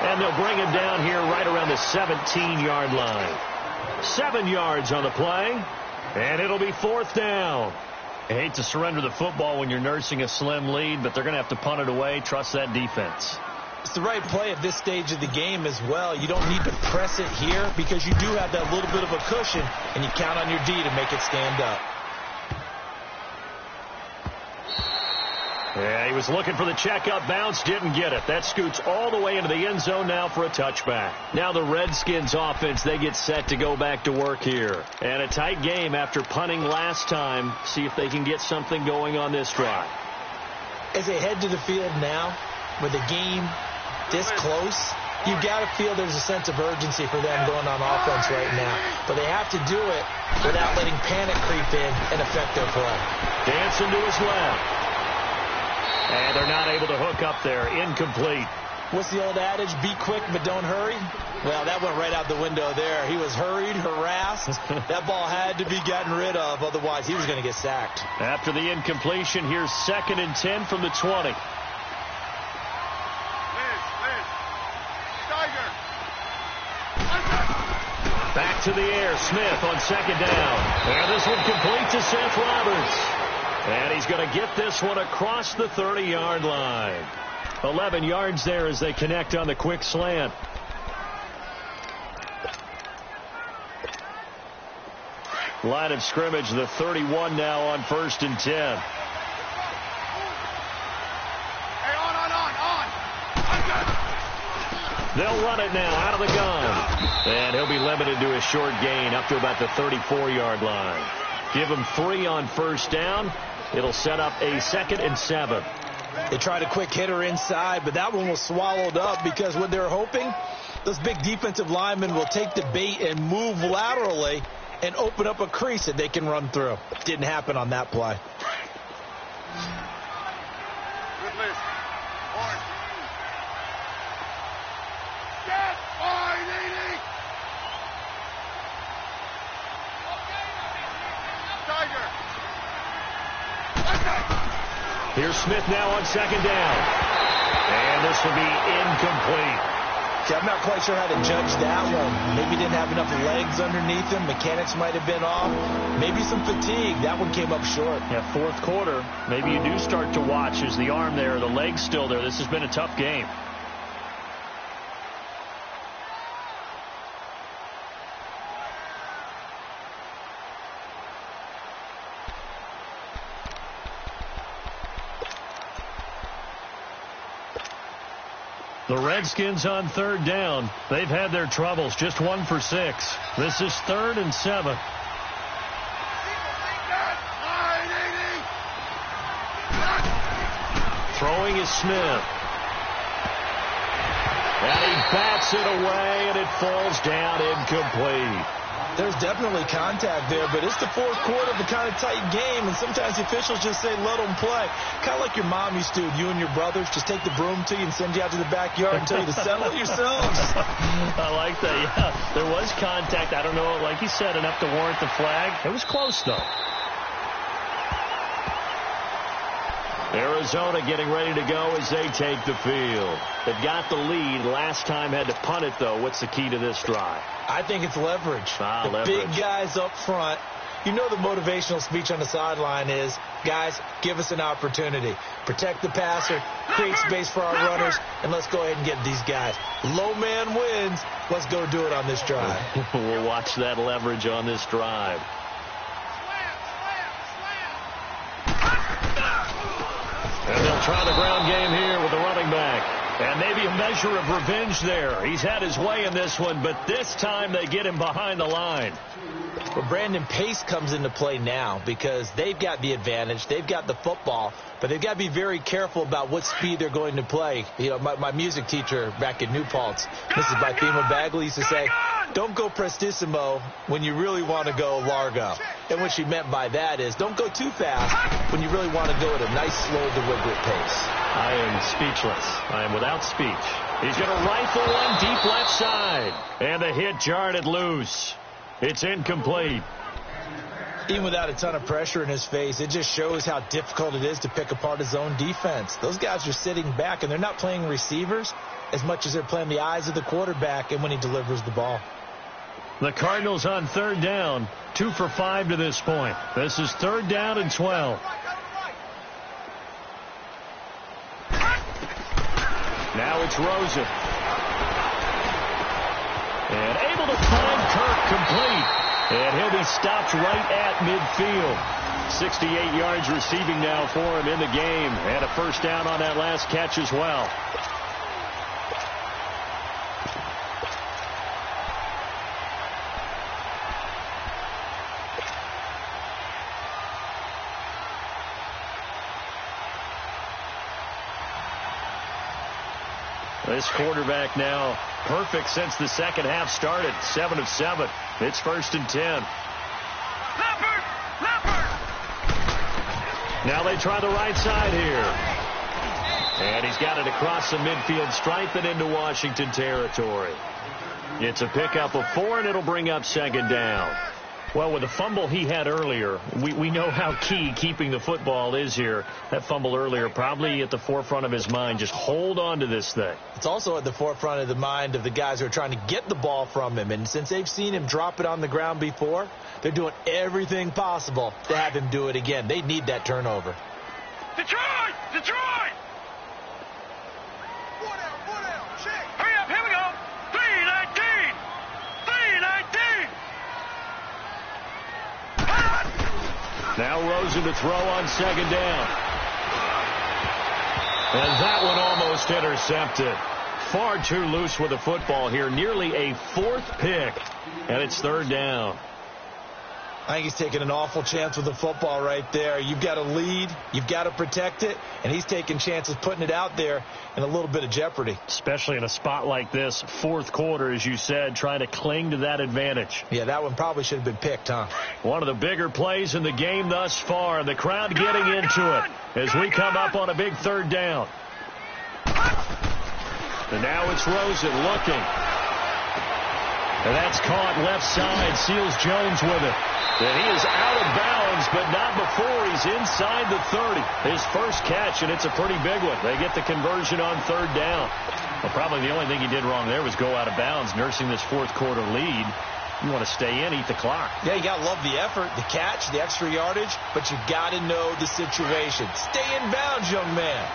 And they'll bring him down here right around the 17-yard line. 7 yards on the play. And it'll be 4th down. I hate to surrender the football when you're nursing a slim lead, but they're going to have to punt it away. Trust that defense. It's the right play at this stage of the game as well. You don't need to press it here because you do have that little bit of a cushion, and you count on your D to make it stand up. Yeah, he was looking for the checkup bounce, didn't get it. That scoots all the way into the end zone now for a touchback. Now the Redskins offense, they get set to go back to work here. And a tight game after punting last time. See if they can get something going on this drive. As they head to the field now, with the game this close, you've got to feel there's a sense of urgency for them going on offense right now. But they have to do it without letting panic creep in and affect their play. Dancing to his left. And they're not able to hook up there. Incomplete. What's the old adage? Be quick, but don't hurry. Well, that went right out the window there. He was hurried, harassed. That ball had to be gotten rid of. Otherwise, he was going to get sacked. After the incompletion, here's 2nd and 10 from the 20. Back to the air. Smith on second down. And this one complete to Seth Roberts. And he's going to get this one across the 30-yard line. 11 yards there as they connect on the quick slant. Line of scrimmage, the 31 now on 1st and 10. Hey, on. They'll run it now out of the gun. And he'll be limited to a short gain up to about the 34-yard line. Give him 3 on 1st down. It'll set up a 2nd and 7. They tried a quick hitter inside, but that one was swallowed up because what they're hoping, those big defensive linemen will take the bait and move laterally and open up a crease that they can run through. Didn't happen on that play. Good list. Orange. Get wide, Edie. Tiger. Here's Smith now on 2nd down. And this will be incomplete. See, I'm not quite sure how to judge that one. Maybe didn't have enough legs underneath him. Mechanics might have been off. Maybe some fatigue. That one came up short. Yeah, 4th quarter. Maybe you do start to watch. Is the arm there, the leg's still there? This has been a tough game. The Redskins on 3rd down. They've had their troubles. Just 1 for 6. This is 3rd and 7. Throwing is Smith. And he bats it away, and it falls down incomplete. There's definitely contact there, but it's the 4th quarter of a kind of tight game, and sometimes the officials just say, let them play. Kind of like your mom used to, you and your brothers, just take the broom to you and send you out to the backyard and tell you to settle yourselves. I like that, yeah. There was contact. I don't know, like you said, enough to warrant the flag. It was close, though. Arizona getting ready to go as they take the field. They've got the lead. Last time had to punt it, though. What's the key to this drive? I think it's leverage. Leverage. Big guys up front. You know the motivational speech on the sideline is, guys, give us an opportunity. Protect the passer, create space for our runners, and let's go ahead and get these guys. Low man wins. Let's go do it on this drive. We'll watch that leverage on this drive. And they'll try the ground game here with the running back. And maybe a measure of revenge there. He's had his way in this one, but this time they get him behind the line. Well, Brandon, pace comes into play now because they've got the advantage. They've got the football, but they've got to be very careful about what speed they're going to play. You know, my music teacher back in New Paltz, Mrs. Bythema Bagley, used to say, don't go prestissimo when you really want to go largo. And what she meant by that is don't go too fast when you really want to go at a nice, slow, deliberate pace. I am speechless. I am without speech. He's going to rifle one deep left side. And the hit jarred it loose. It's incomplete. Even without a ton of pressure in his face, it just shows how difficult it is to pick apart his own defense. Those guys are sitting back, and they're not playing receivers as much as they're playing the eyes of the quarterback and when he delivers the ball. The Cardinals on 3rd down, 2 for 5 to this point. This is 3rd down and 12. Now it's Rosen. And able to find Kirk complete. And he'll be stopped right at midfield. 68 yards receiving now for him in the game. And a first down on that last catch as well. This quarterback now perfect since the second half started. 7 of 7. It's 1st and 10. Leopard! Now they try the right side here. And he's got it across the midfield stripe and into Washington territory. It's a pickup of 4, and it'll bring up 2nd down. Well, with the fumble he had earlier, we know how key keeping the football is here. That fumble earlier probably at the forefront of his mind. Just hold on to this thing. It's also at the forefront of the mind of the guys who are trying to get the ball from him. And since they've seen him drop it on the ground before, they're doing everything possible to have him do it again. They need that turnover. Detroit! Detroit! One out, check! Hurry up, here we go! 319! 319! Now Rosen to throw on second down. And that one almost intercepted. Far too loose with the football here. Nearly a fourth pick. And it's third down. I think he's taking an awful chance with the football right there. You've got to lead. You've got to protect it. And he's taking chances putting it out there in a little bit of jeopardy. Especially in a spot like this, fourth quarter, as you said, trying to cling to that advantage. Yeah, that one probably should have been picked, huh? One of the bigger plays in the game thus far. And the crowd getting into it as we come up on a big third down. And now it's Rosen looking. And that's caught left side. Seals Jones with it. And he is out of bounds, but not before he's inside the 30. His first catch, and it's a pretty big one. They get the conversion on third down. Well, probably the only thing he did wrong there was go out of bounds, nursing this fourth quarter lead. You want to stay in, eat the clock. Yeah, you got to love the effort, the catch, the extra yardage, but you got to know the situation. Stay in bounds, young man.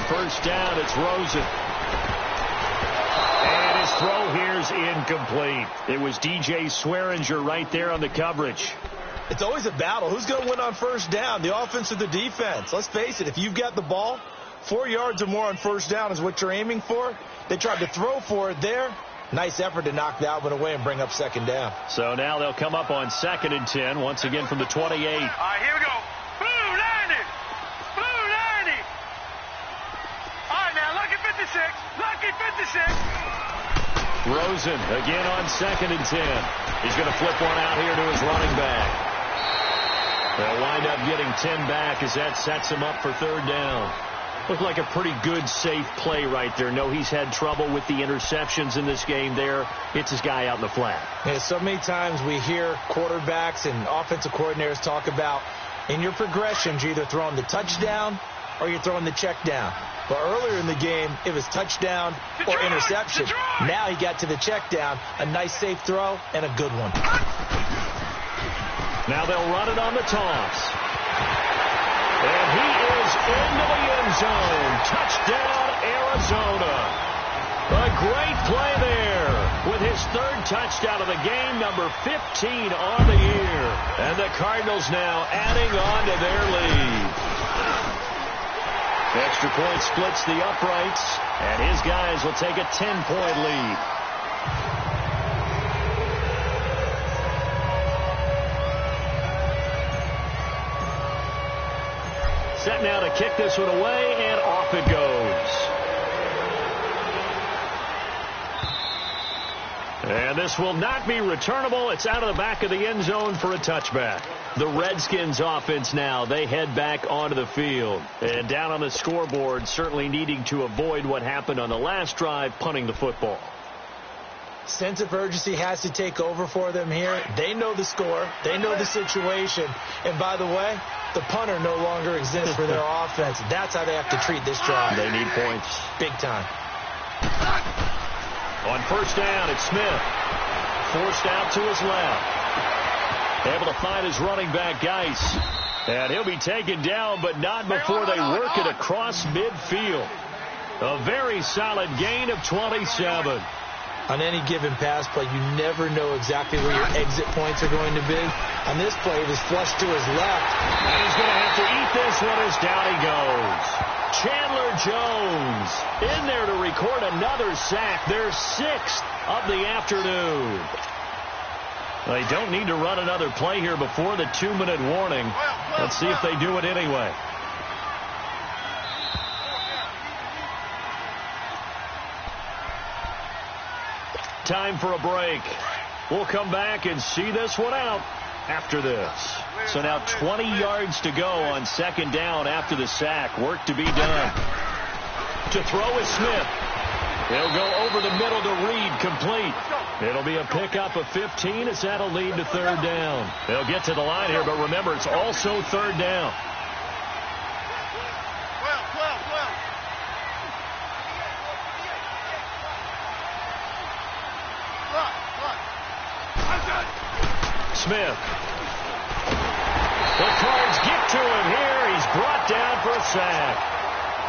First down, it's Rosen. And his throw here's incomplete. It was DJ Swearinger right there on the coverage. It's always a battle. Who's going to win on first down, the offense or the defense? Let's face it, if you've got the ball, 4 yards or more on first down is what you're aiming for. They tried to throw for it there. Nice effort to knock that one away and bring up second down. So now they'll come up on 2nd and 10, once again from the 28. All right, here we go. Blue 90. Blue 90. All right, now, lucky 56. Lucky 56. Rosen again on 2nd and 10. He's going to flip one out here to his running back. They'll wind up getting 10 back as that sets him up for third down. Looked like a pretty good, safe play right there. No, he's had trouble with the interceptions in this game there. Hits his guy out in the flat. Yeah, so many times we hear quarterbacks and offensive coordinators talk about in your progressions, you're either throwing the touchdown or you're throwing the check down. But earlier in the game, it was touchdown or interception. Now he got to the check down, a nice safe throw, and a good one. Now they'll run it on the toss. And he is into the end zone. Touchdown, Arizona. A great play there with his third touchdown of the game, number 15 on the year. And the Cardinals now adding on to their lead. The extra point splits the uprights, and his guys will take a 10-point lead. Set now to kick this one away, and off it goes. And this will not be returnable. It's out of the back of the end zone for a touchback. The Redskins offense now, they head back onto the field. And down on the scoreboard, certainly needing to avoid what happened on the last drive, punting the football. Sense of urgency has to take over for them here. They know the score. They know the situation. And by the way, the punter no longer exists for their offense. That's how they have to treat this drive. They need points. Big time. On first down, it's Smith. Forced out to his left. Able to find his running back, Geis. And he'll be taken down, but not before they work it across midfield. A very solid gain of 27. On any given pass play, you never know exactly where your exit points are going to be. On this play, it was flushed to his left. And he's going to have to eat this one as down he goes. Chandler Jones in there to record another sack. Their 6th of the afternoon. They don't need to run another play here before the 2-minute warning. Let's see if they do it anyway. time for a break. We'll come back and see this one out after this. So now 20 yards to go on second down after the sack. Work to be done. To throw is Smith. He'll go over the middle to Reed, complete. It'll be a pickup of 15 as that'll lead to third down. They'll get to the line here, but remember, it's also third down. Smith. The Cards get to him here. He's brought down for a sack.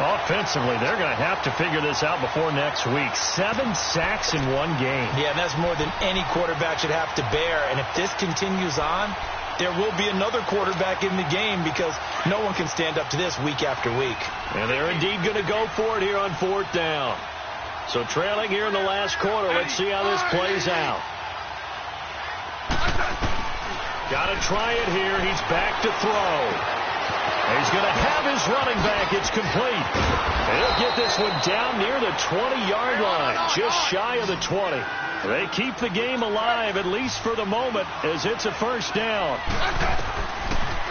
Offensively, they're going to have to figure this out before next week. 7 sacks in one game. Yeah, and that's more than any quarterback should have to bear. And if this continues on, there will be another quarterback in the game because no one can stand up to this week after week. And they're indeed going to go for it here on fourth down. So trailing here in the last quarter. Let's see how this plays out. Got to try it here. He's back to throw. He's going to have his running back. It's complete. He'll get this one down near the 20-yard line, just shy of the 20. They keep the game alive, at least for the moment, as it's a first down.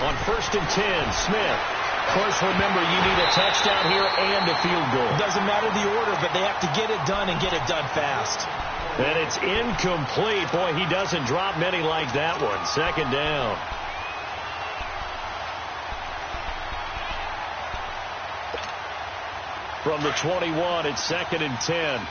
On 1st and 10, Smith. Of course, remember, you need a touchdown here and a field goal. Doesn't matter the order, but they have to get it done and get it done fast. And it's incomplete. Boy, he doesn't drop many like that one. Second down. From the 21, it's 2nd and 10.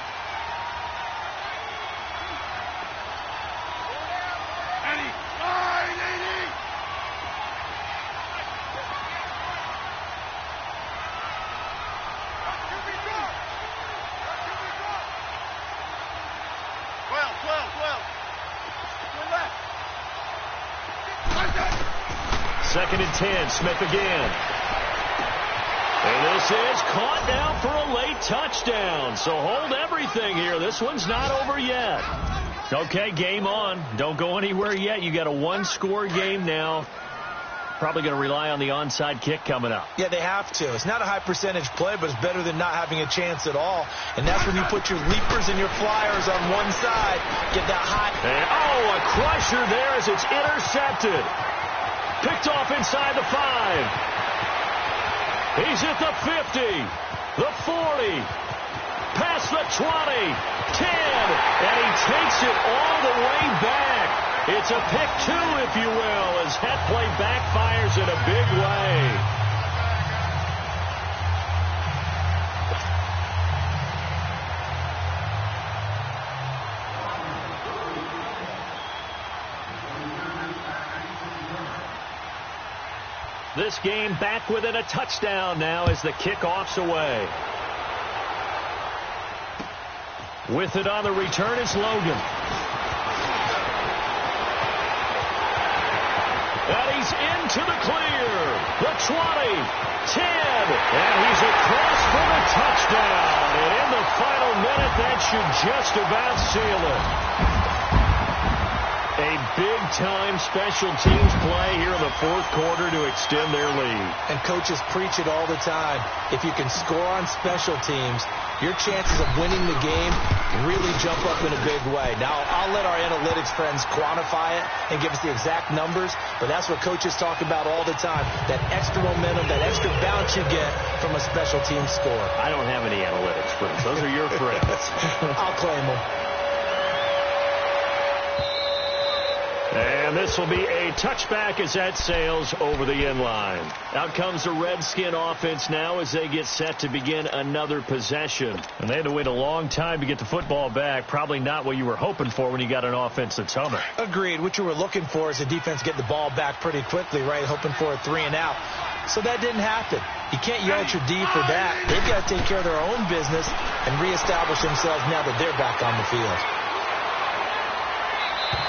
Second and 10, Smith again. And this is caught now for a late touchdown. So hold everything here. This one's not over yet. Okay, game on. Don't go anywhere yet. You got a one-score game now. Probably going to rely on the onside kick coming up. Yeah, they have to. It's not a high percentage play, but it's better than not having a chance at all. And that's when you put your leapers and your flyers on one side. Get that hot. And, oh, a crusher there as it's intercepted. Picked off inside the 5. He's at the 50, the 40, past the 20, 10, and he takes it all the way back. It's a pick 2, if you will, as that play backfires in a big way. This game back within a touchdown now as the kickoff's away. With it on the return is Logan. And he's into the clear. The 20, 10, and he's across for the touchdown. And in the final minute, that should just about seal it. A big-time special teams play here in the fourth quarter to extend their lead. And coaches preach it all the time. If you can score on special teams, your chances of winning the game really jump up in a big way. Now, I'll let our analytics friends quantify it and give us the exact numbers, but that's what coaches talk about all the time, that extra momentum, that extra bounce you get from a special team score. I don't have any analytics friends. Those are your friends. I'll claim them. And this will be a touchback as that sails over the end line. Out comes the Redskin offense now as they get set to begin another possession. And they had to wait a long time to get the football back. Probably not what you were hoping for when you got an offense that's humming. Agreed. What you were looking for is the defense get the ball back pretty quickly, right? Hoping for a 3 and out. So that didn't happen. You can't yell at your D for that. They've got to take care of their own business and reestablish themselves now that they're back on the field.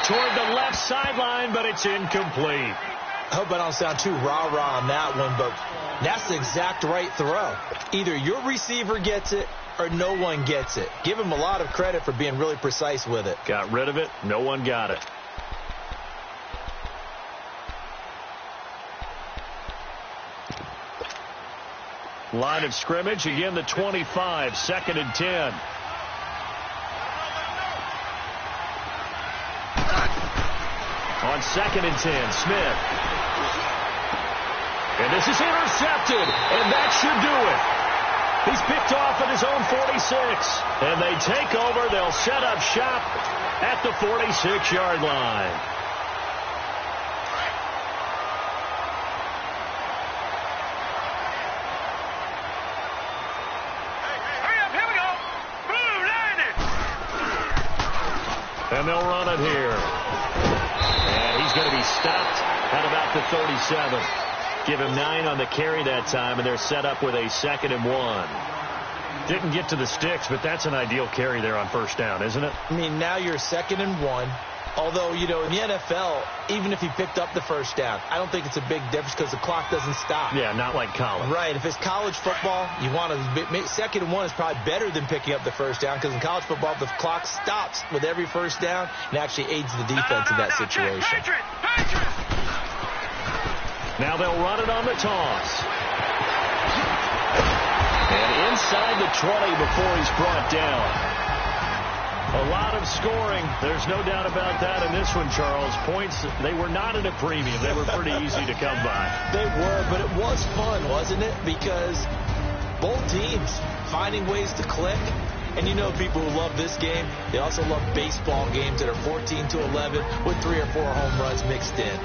Toward the left sideline, but it's incomplete. I hope I don't sound too rah-rah on that one, but that's the exact right throw. Either your receiver gets it or no one gets it. Give him a lot of credit for being really precise with it. Got rid of it. No one got it. Line of scrimmage, again the 25, 2nd and 10. on 2nd and 10. Smith. And this is intercepted, and that should do it. He's picked off at his own 46. And they take over. They'll set up shop at the 46-yard line. And they'll run it here. And he's going to be stopped at about the 37. Give him 9 on the carry that time, and they're set up with a 2nd and 1. Didn't get to the sticks, but that's an ideal carry there on 1st down, isn't it? I mean, now you're 2nd and 1. Although, you know, in the NFL, even if he picked up the 1st down, I don't think it's a big difference because the clock doesn't stop. Yeah, not like college. Right. If it's college football, you want to 2nd and 1 is probably better than picking up the 1st down because in college football, the clock stops with every 1st down and actually aids the defense in that situation. Now they'll run it on the toss. And inside the 20 before he's brought down. A lot of scoring. There's no doubt about that in this one, Charles. Points, they were not at a premium. They were pretty easy to come by. They were, but it was fun, wasn't it? Because both teams finding ways to click. And you know people who love this game, they also love baseball games that are 14-11 with 3 or 4 home runs mixed in.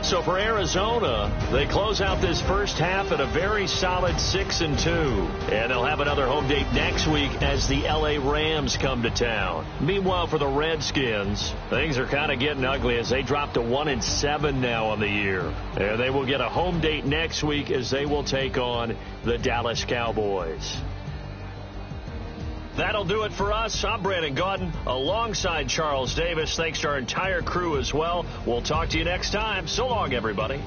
So for Arizona, they close out this first half at a very solid 6-2. And they'll have another home date next week as the L.A. Rams come to town. Meanwhile, for the Redskins, things are kind of getting ugly as they drop to 1-7 now on the year. And they will get a home date next week as they will take on the Dallas Cowboys. That'll do it for us. I'm Brandon Gaudin alongside Charles Davis. Thanks to our entire crew as well. We'll talk to you next time. So long, everybody.